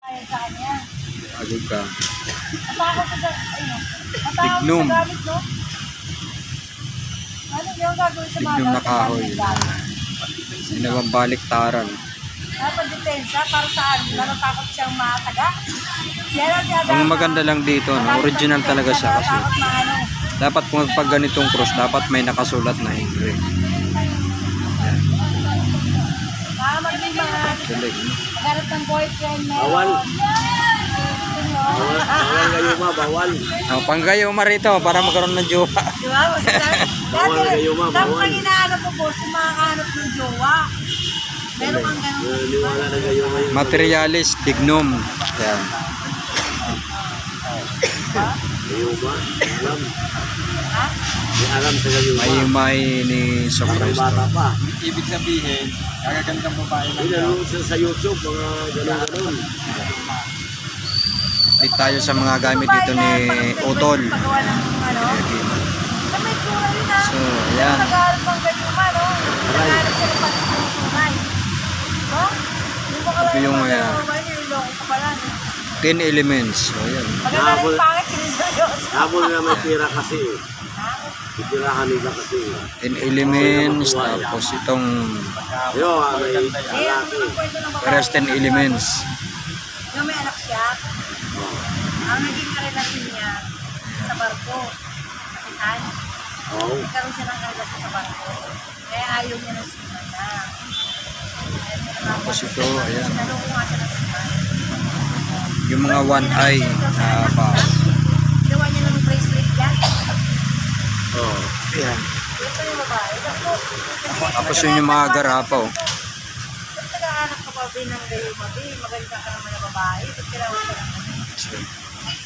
Ayon sa kanya. Agad ka. Matakot sa ano? Matakot Tignum. sa gamit, no? Ano yung gagawin sa mga Tignum na kahoy. gamit? Ginawang baliktaran. Dapat depensa para saan? Natatakot siyang mataga. Ang maganda lang dito, no, original talaga siya kasi dapat kung pag ganitong cross, dapat may nakasulat na Henry. Galing. Maghanap ng boyfriend na. Bawal. Bawal gayuma, bawal. Oh, panggayuma rito para magkaroon ng jowa. Di ba? Bawal gayuma, bawal. Dapat ang hinahanap mo, boss, yung makakahanap ng jowa. Meron kang ganun. Naniwala na gayuma yun. Materialis, dignum. Yan. Gayuma, alam. Ha? May alam sa gayuma. May ni Ang Socrates. bata pa. Ibig sabihin, kagagandang babae lang daw. Pinanood siya sa YouTube, mga ganun-ganun. Dito tayo sa mga gamit dito ni Utol. Pagawa ng ano. Sa may tsura yun, ha? So, ayan. Nag-aaral pang gayuma, no? Nag-aaral siya ng pagkakulay. No? Ito yung, ayan. Niloloko ka pala, no? 10 elements. So, ayan. Maganda rin pangit, siniseryoso. Habol na may tira kasi. Itirahan nila kasi. 10 elements. Tapos itong Yo, may Eh, lalaki. ang kwento ng babae. rest 10 elements. Yung may anak siya, ang naging karelasyon niya sa barko. Kapitan. Oo. Nagkaroon siya ng karelasyon sa barko. Kaya ayaw niya ng siman na. Tapos ito, ayan. Naloko nga siya ng siman. Yung mga one eye na pa. Gawa niya ng bracelet yan. Oo. Ayan. Ito yung babae. Tapos yun yung mga garapaw. Ba't nag-aanak ka pa ng gayo mabi? Maganda ka naman na babae. Ba't kailangan ka naman?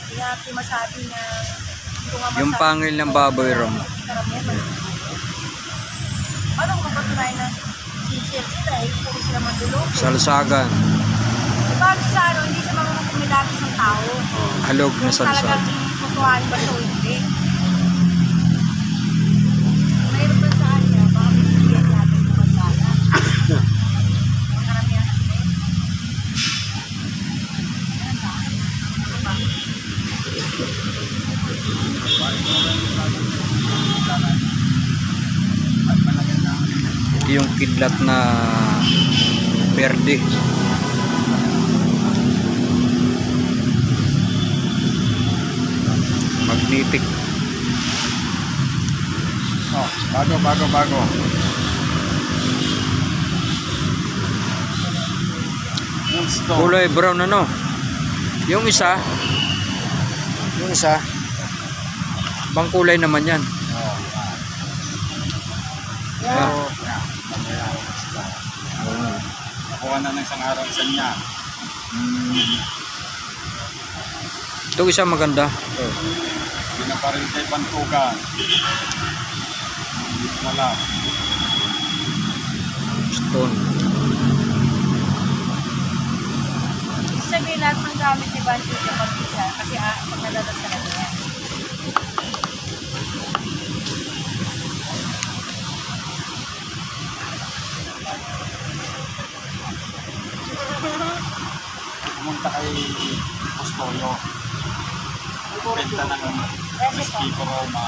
Kaya masabi na Yung pangil ng baboy ram. Paano kung mapatunayan na sincere sila eh? Puro sila madulo. Salsagan. Bakit sa ano, hindi siya marunong kumilatis ng tao? Halog na Kung talagang salsagan. tutuhan ba siya o hindi? Mayroon ba sa kanya? Baka bibigyan natin ng masala. Ang karamihan kasi eh. Ayan sa akin. Ano ba? Ito yung kidlat na verde. Magnetic. Oh, bago. Moonstone. Kulay brown ano. Yung isa. Bang kulay naman yan. Yeah. Oh, nakuha na ng isang araw sa niya. Ito isa maganda. Pinaparil kay Pantukan. Wala. Stone. Sabihin lahat ng gamit ni Banjo sa pag-isa kasi pag nalalas ka na niya. Pumunta kay Postoyo. Benta na ng mosquito Roma.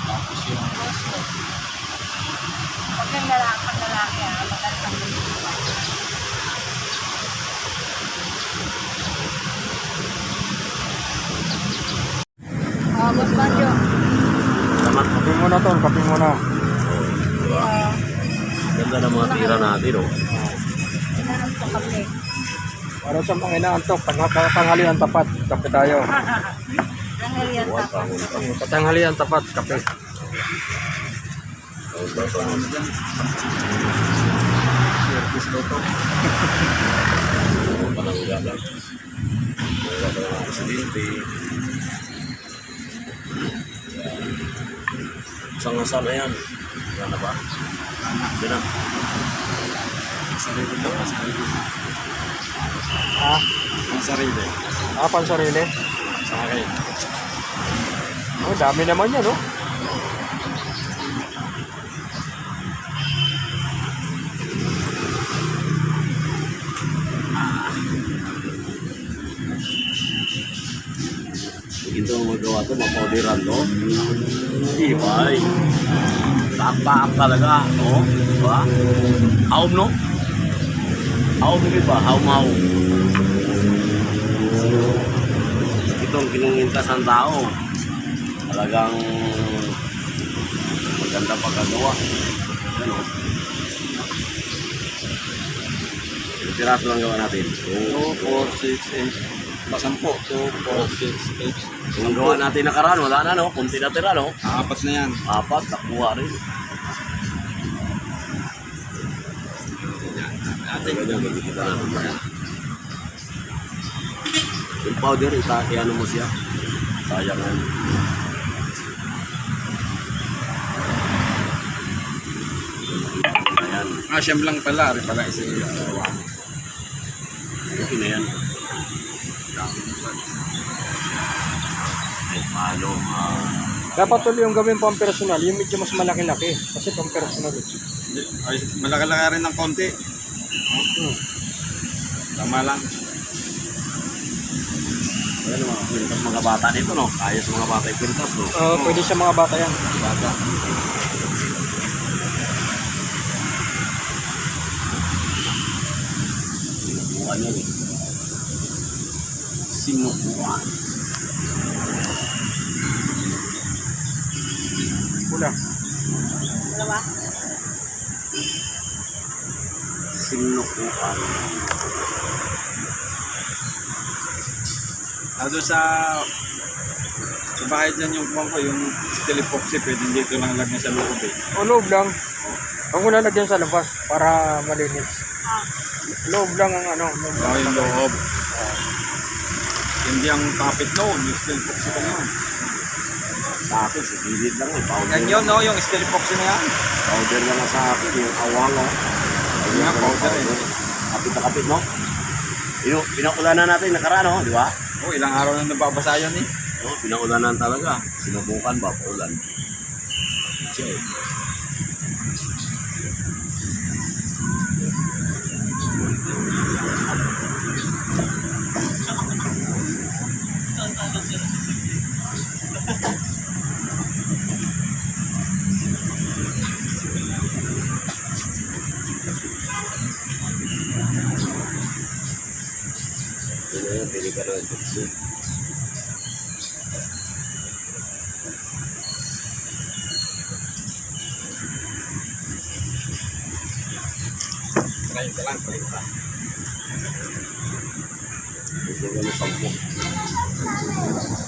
Tapos yung Pag lalaki magandang Boss Banjo. Salamat. Kape muna to, kape muna. Ganda ng mga tira natin, oh. Inaanap ko kape. Para sa mga inaantok, tanghalian tapat, kape tayo. Tanghalian tapos. Tanghalian tapat, kape. Service loto. Pananggalan. Wala pa naman presidente. Saan na yan? Yan na ba? Yan na. sarili lang. Ha? Ang sarili. Pansarili? Sa akin. Oh, dami naman yan, oh. ito, mapaudiran, no? Ibay. Taak-taak talaga, no? Diba? Haum, no? Haum, ba? Haum-haum. Itong kinungintas ng tao. Talagang maganda pagkagawa. Ano? Ilang piraso lang gawa natin. 2, 4, 6, 8. Basan po. 2, 4, 6, 8. Kung gawa natin nakaraan, wala na, no? Kunti na tira, no? 4 na yan. 4, nakuha rin. Ganyan, gagigita natin yan. Yung powder, ano mo siya. Sayangan. Ayan. Siyam lang pala. Rin pala isa yung Okay na yan. Ay, paano? Dapat tuloy yung gawin pang personal, yung medyo mas malaki-laki. Kasi pang personal. Ay, malaki-laki rin ng konti. Tama lang. Ayan, mga kwintas mga bata dito, no? Kaya sa mga bata yung kwintas, no? Pwede sa mga bata yan. Bata. Sinubukan yan, eh. Sinubukan. Pula. Dalawa. Sinubukan. Doon sa bahay dyan yung kuwan ko, yung steel epoxy, pwede dito lang lagyan sa loob eh. O loob lang. Huwag mo lalagyan sa labas para malinis. Loob lang ang ano. Yung loob. Hindi ang kapit noon, yung steel epoxy pa noon. Sa akin, sa gilid lang, eh. Powder. Yan yun, no? Yung steel epoxy na yan. Powder lang sa akin, yung awang, oh. Ayun nga, powder, eh. Kapit na kapit, no? Yung pinakulanan natin nakaraan, no? Di ba? Oh, ilang araw na nababasa yan eh. No, pinaulanan talaga. Sinubukan ba? Paulan. Siya, eh. Pili ka na ito. Try ka lang, try ka. Ito ka na 10.